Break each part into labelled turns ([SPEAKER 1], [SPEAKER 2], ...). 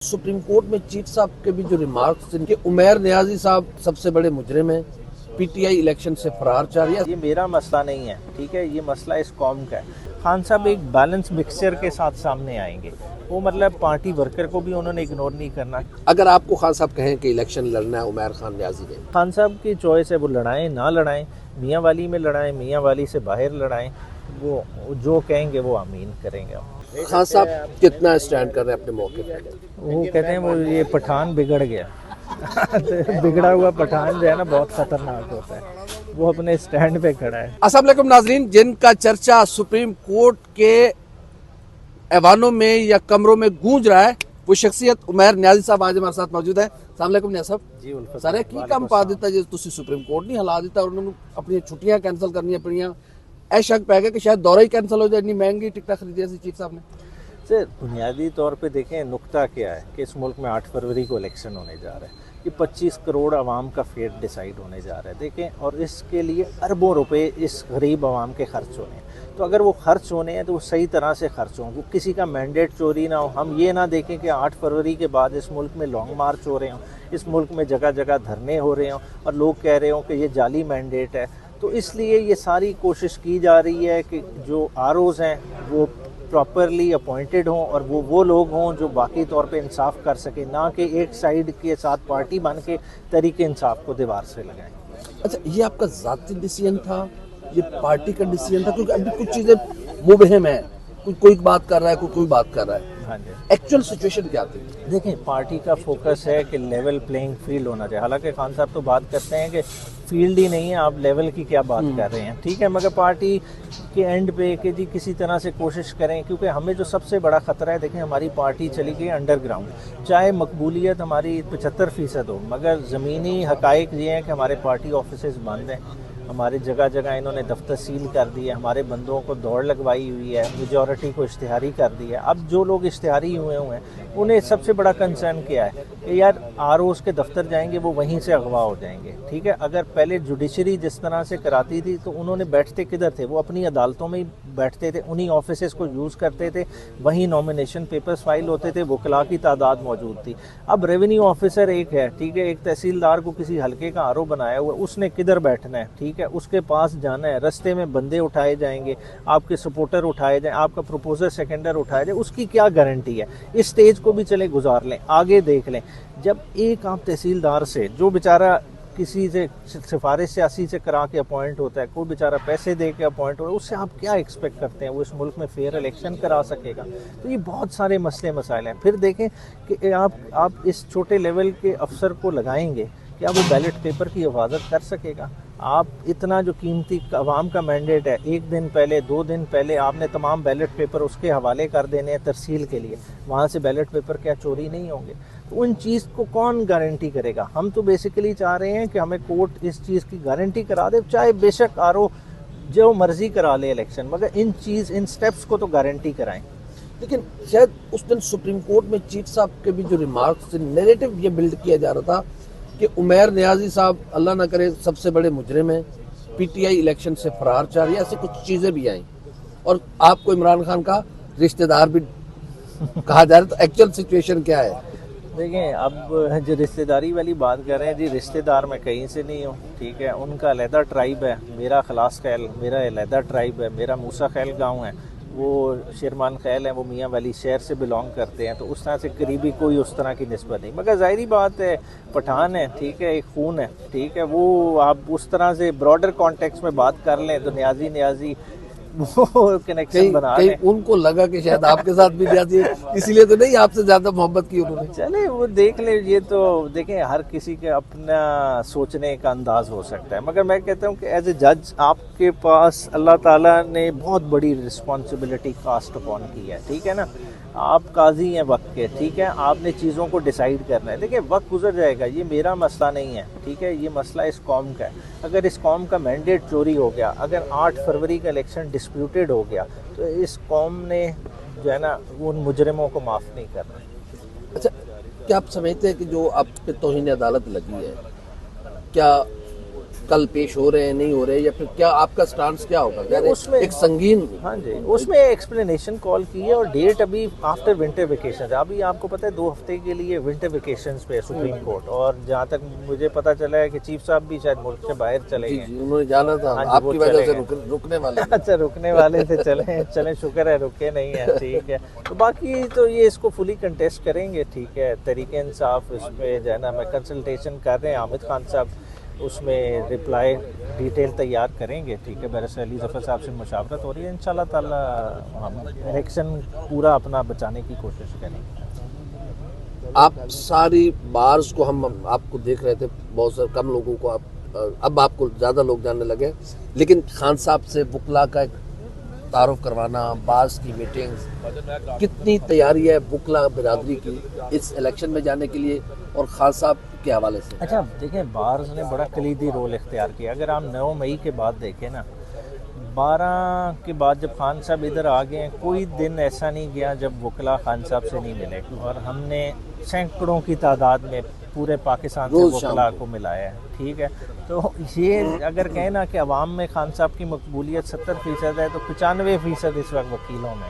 [SPEAKER 1] Supreme court में chief साहब के भी जो रिमार्क्स थे कि उमैर नियाजी साहब सबसे बड़े मुजरिम हैं, पीटीआई इलेक्शन से फरार चाह रही है।
[SPEAKER 2] ये मेरा मसला नहीं है, ठीक है, ये मसला इस कौम का है। खान साहब एक बैलेंस मिक्सचर के साथ सामने आएंगे, वो मतलब पार्टी वर्कर को भी उन्होंने इग्नोर नहीं करना।
[SPEAKER 1] अगर आपको खान साहब कहें कि इलेक्शन लड़ना है उमैर खान नियाजी ने,
[SPEAKER 2] खान साहब की चॉइस है, वो लड़ाएं ना लड़ाएं, मियाँ वाली में लड़ाएं, मियाँ वाली से बाहर लड़ाएं, वो जो कहेंगे वो आमीन करेंगे।
[SPEAKER 1] खान साहब कितना स्टैंड कर रहे हैं अपने मौके पे?
[SPEAKER 2] वो कहते हैं वो ये पठान बिगड़ गया तो बिगड़ा हुआ पठान जो है ना बहुत खतरनाक होता है, वो अपने स्टैंड पे खड़ा है।
[SPEAKER 1] अस्सलाम वालेकुम नाजरीन, जिनका चर्चा सुप्रीम कोर्ट के ऐवानों में या कमरों में गूंज रहा है वो शख्सियत उमैर नियाजी साहब आज हमारे साथ मौजूद है। अस्सलाम वालेकुम नियाज़ साहब
[SPEAKER 2] जी उल्फत
[SPEAKER 1] सारे की काम पा दिता जे तुसी सुप्रीम कोर्ट नहीं हिला दिता और उन्होंने अपनी छुट्टियां कैंसिल करनी अपनियां ऐ शक पै गया कि शायद दौरा ही कैंसिल हो जाए, इतनी महंगी टिकट खरीदी थी चीफ साहब ने।
[SPEAKER 2] सर बुनियादी तौर पे देखें, नुक्ता क्या है कि इस मुल्क में 8 फरवरी को इलेक्शन होने जा रहा है, ये 25 करोड़ आवाम का फेट डिसाइड होने जा रहा है, देखें, और इसके लिए अरबों रुपए इस गरीब आवाम के खर्च होने हैं। तो अगर वो खर्च होने हैं तो वो सही तरह से खर्च हों, वो किसी का मैंडेट चोरी ना हो। हम ये ना देखें कि 8 फरवरी के बाद इस मुल्क में लॉन्ग मार्च हो रहे हों, इस मुल्क में जगह जगह धरने हो रहे हों और लोग कह रहे हों कि ये जाली मैंडेट है। तो इसलिए ये सारी कोशिश की जा रही है कि जो आरओज़ हैं वो प्रॉपरली अपॉइंटेड हों और वो लोग हों जो बाकी तौर पे इंसाफ कर सकें, ना कि एक साइड के साथ पार्टी बन के तरीके इंसाफ को दीवार से लगाएं।
[SPEAKER 1] अच्छा, ये आपका ज़ाती डिसीजन था, ये पार्टी का डिसीजन था? क्योंकि अभी कुछ चीज़ें मुबहम है, कोई बात कर रहा है, कोई बात कर रहा है।
[SPEAKER 2] हाँ जी,
[SPEAKER 1] एक्चुअल सिचुएशन क्या थी?
[SPEAKER 2] देखें, पार्टी का फोकस है कि लेवल प्लेइंग फील्ड होना चाहिए। हालांकि खान साहब तो बात करते हैं कि फील्ड ही नहीं है, आप लेवल की क्या बात कर रहे हैं, ठीक है, मगर पार्टी के एंड पे कि जी किसी तरह से कोशिश करें, क्योंकि हमें जो सबसे बड़ा ख़तरा है, देखें, हमारी पार्टी चली गई अंडरग्राउंड। चाहे मकबूलियत हमारी 75% हो, मगर ज़मीनी हकाइक ये हैं कि हमारे पार्टी ऑफिसेज बंद हैं, हमारे जगह जगह इन्होंने दफ्तर सील कर दिए, हमारे बंदों को दौड़ लगवाई हुई है, मेजॉरिटी को इश्तिहारी कर दिया है। अब जो लोग इश्तिहारी हुए हैं उन्हें सबसे बड़ा कंसर्न क्या है कि यार आरओज़ के दफ्तर जाएंगे वो वहीं से अगवा हो जाएंगे, ठीक है। अगर पहले जुडिशरी जिस तरह से कराती थी तो उन्होंने बैठते किधर थे, वो अपनी अदालतों में ही बैठते थे, उन्हीं ऑफिसेज को यूज़ करते थे, वहीं नॉमिनेशन पेपर्स फाइल होते थे, वकला की तादाद मौजूद थी। अब रेवेन्यू ऑफिसर एक है, ठीक है, एक तहसीलदार को किसी हल्के का आरओ बनाया हुआ, उसने किधर बैठना है, ठीक है, उसके पास जाना है, रास्ते में बंदे उठाए जाएंगे, आपके सपोर्टर उठाए जाएं, आपका प्रपोजर सेकेंडर उठाया जाए, उसकी क्या गारंटी है? इस स्टेज को भी चले गुजार लें, आगे देख लें। जब एक आप तहसीलदार से जो बेचारा किसी से सिफारिश सियासी से करा के अपॉइंट होता है, कोई बेचारा पैसे दे के अपॉइंट होता है, उससे आप क्या एक्सपेक्ट करते हैं वो इस मुल्क में फेयर इलेक्शन करा सकेगा? तो ये बहुत सारे मसले मसाइल हैं। फिर देखें कि आप इस छोटे लेवल के अफसर को लगाएंगे, क्या वो बैलेट पेपर की हिफाजत कर सकेगा? आप इतना जो कीमती आवाम का मैंडेट है, 1 दिन पहले 2 दिन पहले आपने तमाम बैलेट पेपर उसके हवाले कर देने हैं तरसील के लिए, वहाँ से बैलेट पेपर क्या चोरी नहीं होंगे? तो उन चीज़ को कौन गारंटी करेगा? हम तो बेसिकली चाह रहे हैं कि हमें कोर्ट इस चीज़ की गारंटी करा दे, चाहे बेशक आरओ जो मर्जी करा ले इलेक्शन, मगर इन स्टेप्स को तो गारंटी कराएं।
[SPEAKER 1] लेकिन शायद उस दिन सुप्रीम कोर्ट में चीफ साहब के भी जो रिमार्क्स थे, नैरेटिव ये बिल्ड किया जा रहा था कि उमैर नियाजी साहब अल्लाह ना करे सबसे बड़े मुजरिम हैं, पीटीआई इलेक्शन से फरार चाह रही है, ऐसी कुछ चीज़ें भी आई और आपको इमरान खान का रिश्तेदार भी कहा जा रहा है। तो एक्चुअल सिचुएशन क्या है?
[SPEAKER 2] देखें, अब जो रिश्तेदारी वाली बात कर रहे हैं, जी रिश्तेदार मैं कहीं से नहीं हूँ, ठीक है, उनका अलहदा ट्राइब है, मेरा खलास खैल मेरा अलहदा ट्राइब है, मेरा मूसा खैल गाँव है, वो शेरमान खैल है, वो मियाँ वाली शहर से बिलोंग करते हैं, तो उस तरह से करीबी कोई उस तरह की निस्बत नहीं, मगर ज़ाहिरी बात है पठान है, ठीक है, एक खून है, ठीक है, वो आप उस तरह से ब्रॉडर कॉन्टेक्स्ट में बात कर लें तो नियाजी वो कनेक्शन बना लें।
[SPEAKER 1] उनको लगा कि शायद आपके साथ भी नियाजी इसीलिए तो नहीं आपसे ज़्यादा मोहब्बत की उन्होंने।
[SPEAKER 2] चले वो देख ले, ये तो देखें हर किसी के अपना सोचने का अंदाज हो सकता है, मगर मैं कहता हूँ कि एज ए जज आपके पास अल्लाह ताला ने बहुत बड़ी रिस्पॉन्सिबिलिटी कास्ट अपॉन की है, ठीक है ना। आप काजी हैं वक्त के, ठीक है, आपने चीज़ों को डिसाइड करना है। देखिए वक्त गुजर जाएगा, ये मेरा मसला नहीं है, ठीक है, ये मसला इस कौम का है। अगर इस कौम का मैंडेट चोरी हो गया, अगर 8 फरवरी का इलेक्शन डिस्प्यूटेड हो गया, तो इस कौम ने जो है ना उन मुजरिमों को माफ़ नहीं करना।
[SPEAKER 1] अच्छा, क्या आप समझते हैं कि जो आप पे तौहीन अदालत लगी है, क्या कल पेश हो रहे हैं, नहीं हो रहे, या फिर क्या आपका स्टांस क्या होगा? यानी
[SPEAKER 2] उसमें-
[SPEAKER 1] एक संगीन
[SPEAKER 2] हाँ जी, उसमें एक्सप्लेनेशन कॉल की है और डेट अभी आफ्टर विंटर वेकेशन, अभी आपको पता है 2 हफ्ते के लिए विंटर वेकेशंस पे है सुप्रीम कोर्ट, और जहाँ तक मुझे पता चला है कि चीफ साहब भी शायद मुल्क से बाहर चले
[SPEAKER 1] जी
[SPEAKER 2] गए।
[SPEAKER 1] जी उन्होंने जाना था,
[SPEAKER 2] हाँ जी,
[SPEAKER 1] आपकी
[SPEAKER 2] वो
[SPEAKER 1] वजह
[SPEAKER 2] चले
[SPEAKER 1] से
[SPEAKER 2] गए।
[SPEAKER 1] रुकने वाले।
[SPEAKER 2] अच्छा, रुकने वाले थे, चले शुक्र है रुके नहीं है, ठीक है। तो बाकी तो ये इसको फुली कंटेस्ट करेंगे, ठीक है। तरीके इंसाफ इसमें जो है ना, मैं कंसल्टेशन कर रहे हैं आमिद खान साहब, उसमें रिप्लाई डिटेल तैयार करेंगे, ठीक है। बैरिस्टर अली ज़फ़र साहब से मुशावरत हो रही है, इंशाल्लाह ताला हम इलेक्शन पूरा अपना बचाने की कोशिश करेंगे।
[SPEAKER 1] आप सारी बार्स को हम आपको देख रहे थे, बहुत सारे कम लोगों को अब आपको ज़्यादा लोग जानने लगे, लेकिन खान साहब से वकला का एक तारुफ करवाना, बार्स की मीटिंग्स, कितनी तैयारी है वकला बिरादरी की इस इलेक्शन में जाने के लिए और खान साहब के हवाले से?
[SPEAKER 2] अच्छा देखें, बार्स ने बड़ा कलीदी रोल इख्तियार किया। अगर आप 9 मई के बाद देखें ना, 12 के बाद जब खान साहब इधर आ गए हैं, कोई दिन ऐसा नहीं गया जब वकला खान साहब से नहीं मिले, और हमने सैकड़ों की तादाद में पूरे पाकिस्तान से वकला को मिलाया है, ठीक है। तो ये अगर कहें ना कि अवाम में खान साहब की मकबूलियत 70% है, तो 95% इस वक्त वकीलों में,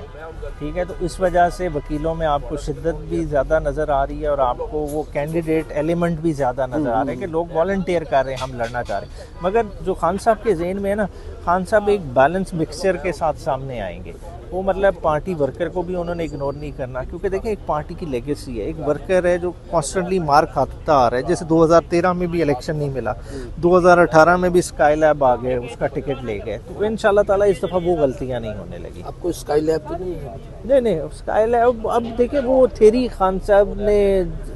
[SPEAKER 2] ठीक है। तो इस वजह से वकीलों में आपको शिद्दत भी ज़्यादा नज़र आ रही है और आपको वो कैंडिडेट एलिमेंट भी ज़्यादा नज़र आ रहे हैं कि लोग वॉलंटियर कर रहे हैं, हम लड़ना चाह रहे हैं। मगर जो खान साहब के ज़हन में है ना, खान साहब एक बैलेंस मिक्सचर के साथ सामने आएंगे। वो मतलब पार्टी वर्कर को भी उन्होंने इग्नोर नहीं करना, क्योंकि देखिए एक पार्टी की लेगेसी है, एक वर्कर है जो कॉन्स्टेंटली मार खाता आ रहा है। जैसे 2013 में भी इलेक्शन नहीं मिला, 2018 में भी स्काई लैब आ गए, उसका टिकट ले गए, तो इंशाल्लाह ताला इस दफ़ा वो गलतियां नहीं होने लगी।
[SPEAKER 1] आपको स्काई लैब तो नहीं है?
[SPEAKER 2] नहीं स्काई लैब अब देखिए वो थेरी खान साहब ने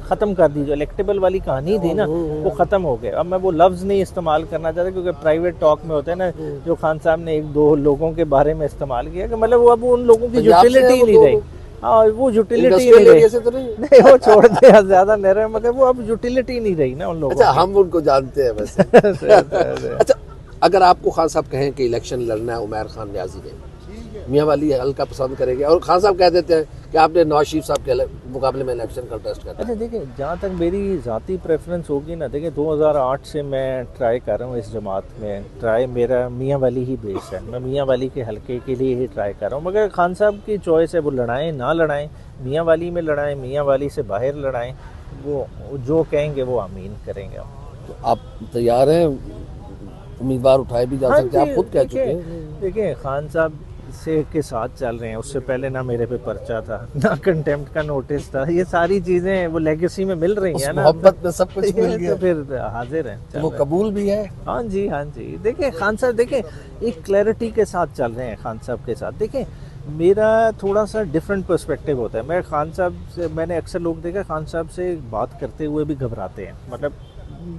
[SPEAKER 2] ख़त्म कर दी, जो इलेक्टेबल वाली कहानी थी ना वो ख़त्म हो गया। अब मैं वो लफ्ज़ नहीं इस्तेमाल करना चाहता, क्योंकि प्राइवेट टॉक में होता है ना, जो खान साहब ने 1-2 लोगों के बारे में इस्तेमाल किया कि मतलब वो अब उन लोगों की यूटिलिटी नहीं रही। हाँ, वो यूटिलिटी नहीं रही।
[SPEAKER 1] से तो
[SPEAKER 2] नहीं वो छोड़ दे, ज़्यादा नहीं रहे, मगर वो अब यूटिलिटी नहीं रही ना उन लोगों
[SPEAKER 1] अच्छा, हम उनको जानते हैं वैसे। अच्छा, अगर आपको खान साहब कहें कि इलेक्शन लड़ना है उमैर खान न्याजी ने, मियाँ वाली हल्का पसंद करेंगे, और खान साहब कह देते हैं कि आपने नवाज शरीफ साहब के मुकाबले में इलेक्शन कंटेस्ट करना है।
[SPEAKER 2] अच्छा देखिए, जहाँ तक मेरी ज़ाती प्रेफरेंस होगी ना, देखिए 2008 से मैं ट्राई कर रहा हूँ इस जमात में, ट्राई मेरा मियाँ वाली ही बेस है, मैं मियाँ वाली के हलके के लिए ही ट्राई कर रहा हूँ। मगर खान साहब की चॉइस है, वो लड़ाएं ना लड़ाएं, मियाँ वाली में लड़ाएं, मियाँ वाली से बाहर लड़ाएं, वो जो कहेंगे वो आमीन करेंगे।
[SPEAKER 1] तो आप तैयार हैं? उम्मीदवार उठाए भी जा सकते हैं, आप खुद कह चुके हैं।
[SPEAKER 2] देखिए खान साहब से के साथ चल रहे हैं, उससे पहले ना मेरे पे पर्चा था, ना कंटेम्प्ट का नोटिस था, ये सारी चीजें वो लेगेसी में मिल रही हैं ना,
[SPEAKER 1] मोहब्बत में सब कुछ मिल गया,
[SPEAKER 2] तो फिर हाजिर हैं,
[SPEAKER 1] वो कबूल भी है।
[SPEAKER 2] हाँ जी हाँ जी। देखिए खान साहब देखिए एक क्लैरिटी के साथ चल रहे हैं खान साहब के साथ। देखिए मेरा थोड़ा सा डिफरेंट पर्सपेक्टिव होता है, मैं खान साहब से, मैंने अक्सर लोग देखा खान साहब से बात करते हुए भी घबराते हैं,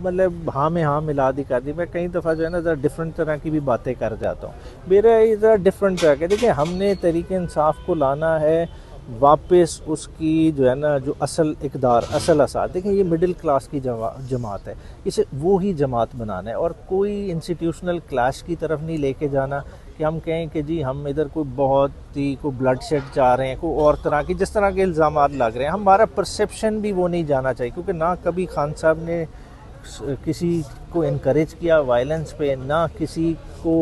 [SPEAKER 2] मतलब हाँ में हाँ मिला दी कर दी। मैं कई दफ़ा जो है ना ज़रा डिफरेंट तरह की भी बातें कर जाता हूँ, मेरा ये ज़रा डिफरेंट तरह के। देखिए हमने तरीके इंसाफ को लाना है वापस, उसकी जो है ना जो असल इक़दार, असल असाद, देखिए ये मिडिल क्लास की जमात है, इसे वो ही जमात बनाना है, और कोई इंस्टीट्यूशनल क्लैश की तरफ नहीं लेके जाना कि हम कहें कि जी हम इधर कोई बहुत ही कोई ब्लड शेड चाह रहे हैं, कोई और तरह की जिस तरह के इल्ज़ामात लग रहे हैं, हमारा परसेप्शन भी वो नहीं जाना चाहिए। क्योंकि ना कभी खान साहब ने किसी को इनकरेज किया वायलेंस पे, ना किसी को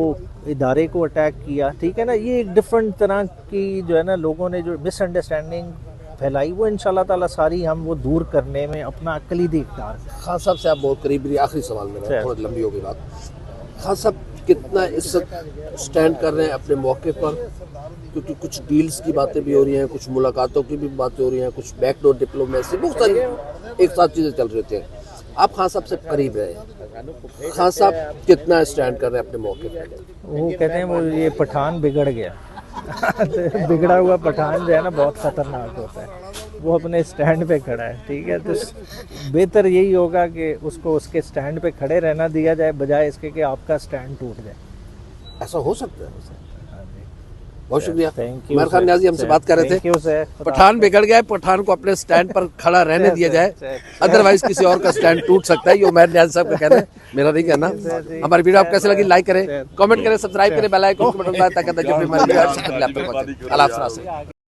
[SPEAKER 2] इदारे को अटैक किया, ठीक है ना। ये एक डिफरेंट तरह की जो है ना लोगों ने जो मिसअंडरस्टैंडिंग फैलाई, वो इंशाल्लाह ताला सारी हम वो दूर करने में अपना कलीदी इक़दार।
[SPEAKER 1] खान साहब से आप बहुत करीब रही, आखिरी सवाल मेरा, थोड़ी लंबी हो गई बात। खान साहब कितना इज्जत स्टैंड कर रहे हैं अपने मौके पर, क्योंकि कुछ डील्स की बातें भी हो रही हैं, कुछ मुलाकातों की भी बातें हो रही हैं, कुछ बैकडोर डिप्लोमेसी, बहुत सारी एक साथ चीज़ें चल रही होती हैं। आप खान साहब से करीब रहे, खान साहब कितना स्टैंड कर रहे हैं अपने मौके पर?
[SPEAKER 2] वो कहते हैं वो ये पठान बिगड़ गया तो बिगड़ा हुआ पठान जो है ना बहुत ख़तरनाक होता है, वो अपने स्टैंड पे खड़ा है, ठीक है। तो बेहतर यही होगा कि उसको उसके स्टैंड पे खड़े रहना दिया जाए, बजाय इसके कि आपका स्टैंड टूट जाए।
[SPEAKER 1] ऐसा हो सकता है? बहुत शुक्रिया।
[SPEAKER 2] Thank you.
[SPEAKER 1] उमर खान न्याजी हमसे बात कर रहे थे, पठान बिगड़ गया है, पठान को अपने स्टैंड पर खड़ा रहने दिया जाए, अदरवाइज किसी और का स्टैंड टूट सकता है। ये उमर न्याजी साहब का कहना है, मेरा नहीं कहना। हमारी वीडियो आप कैसे लगी, लाइक करें, कमेंट करें, सब्सक्राइब करें, बेल आइकन को बटन दबाएं ताकि जब भी हमारी वीडियो आए सबसे पहले आप तक पहुंचे। अल्लाह हाफ़िज़।